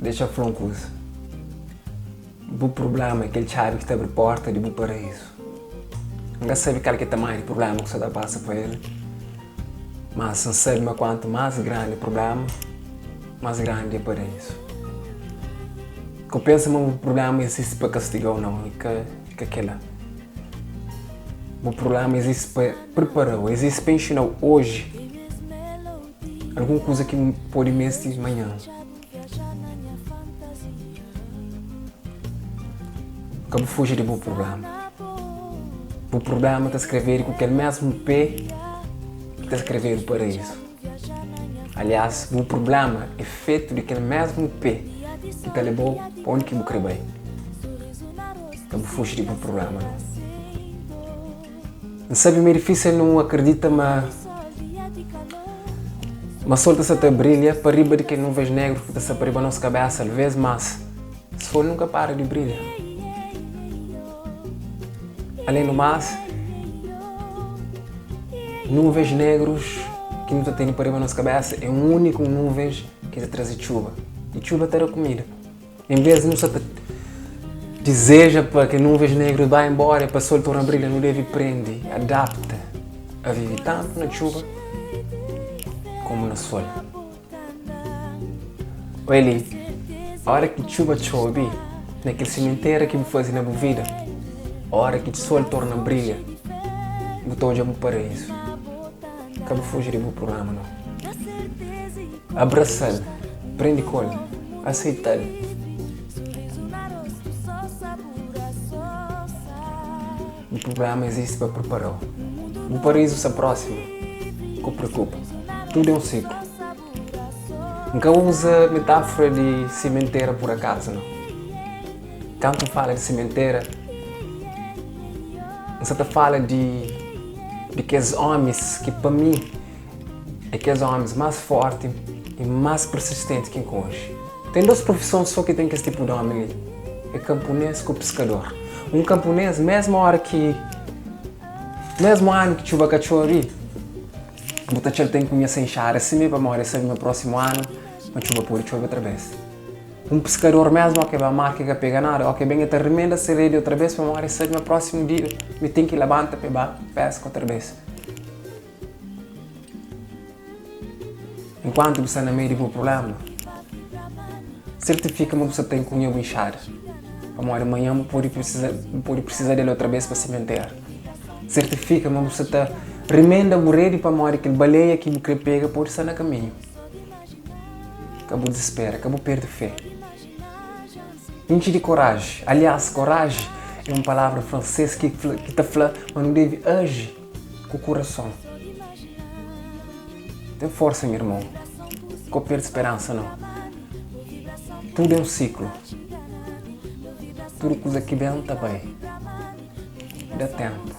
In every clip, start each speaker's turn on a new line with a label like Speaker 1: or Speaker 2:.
Speaker 1: deixa eu falar uma coisa. O problema é aquele chave que abre a porta de paraíso. Não sabe qual que é o tamanho do problema que você dá passa para ele. Mas não sabe quanto mais grande o problema, mais grande é o paraíso. Que eu penso que o problema existe para castigar ou não, que aquela. O problema existe para preparar, existe para ensinar hoje alguma coisa que pode mestre amanhã. Acabo fugir do problema. O problema está a escrever com aquele mesmo P que está a escrever o paraíso. Aliás, o problema é feito daquele mesmo P que está levou para onde que eu quero bem. Acabo fugir do problema. Não sabe, meio difícil não acredita, mas solta se até brilha para riba de que nuvens negras que está para riba da nossa cabeça, às vezes, mas o sol nunca para de brilhar. Além do mais, nuvens negros que não tem para riba da nossa cabeça é o único nuvens que te traz chuva. E chuva terá comida. Em vez de não só deseja para que nuvens negras vá embora, para o sol tornar a brilhar, não deve prender, adapta a viver tanto na chuva como no sol. Olha, a hora que a chuva chove, naquele cemitério que me faz na minha vida, a hora que o sol torna a brilhar, eu estou já no paraíso. Acabo fugir do meu problema, não. Abraçar-lhe, prende com ele, aceitar-lhe. O problema existe para preparar. O paraíso se aproxima. Não se preocupa. Tudo é um ciclo. Nunca usa metáfora de sementeira por acaso, não. Quando fala de sementeira, você fala de aqueles homens que, para mim, é aqueles homens mais fortes e mais persistentes que hoje. Tem duas profissões só que tem esse tipo de homem ali. É camponês com pescador. Um camponês, mesmo ano que chuva cachorri, botar ele tem que conhecer enxar assim mesmo para morrer no próximo ano, mas chuva pode chover outra vez. Um pescador mesmo que vai marcar que pega nada, que bem até remenda se rede outra vez para morrer no próximo dia, me tem que levantar para pesca outra vez. Enquanto você não meio do problema, certifica que você tem que conhecer enxar. Para morrer amanhã, pode precisar dele outra vez para se manter. Certifica que você está remenda o rede para morrer aquele baleia que você pega pode estar no caminho. Acabou desespero, acabou perder fé. Enche de coragem. Aliás, coragem é uma palavra francesa que está falando, mas não deve agir com o coração. Tem força, meu irmão. Não perde esperança, não. Tudo é um ciclo. Tudo coisa que vem está bem. Dá tempo.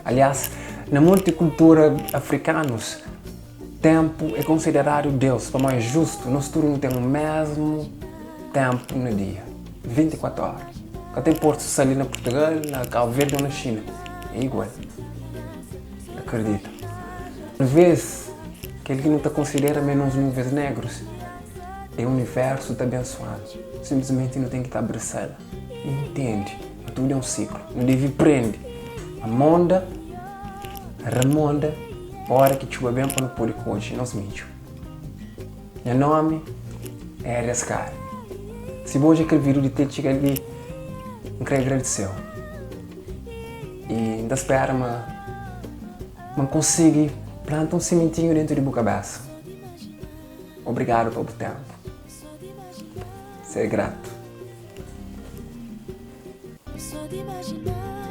Speaker 1: Aliás, na multicultura africanos, tempo é considerado Deus, para mais justo. Nós todos não temos o mesmo tempo no dia. 24 horas. Cá tem Porto ali na Portugal, na Cabo Verde ou na China. É igual. Acredita. Às vezes, aquele que não te considera menos nuvens negros, é o universo está abençoado. Simplesmente não tem que estar abraçado. Entende? Tudo é um ciclo. Não deve prender. A monda, remonda, a hora que chuva bem para não pôr hoje, não se mente. Meu nome é Arriscar. Se hoje aquele vídeo de ter chegado ali, eu quero agradecer. E ainda espero, mas consigo plantar um sementinho dentro de minha cabeça. Obrigado pelo tempo. Ser grato.
Speaker 2: Só de imaginar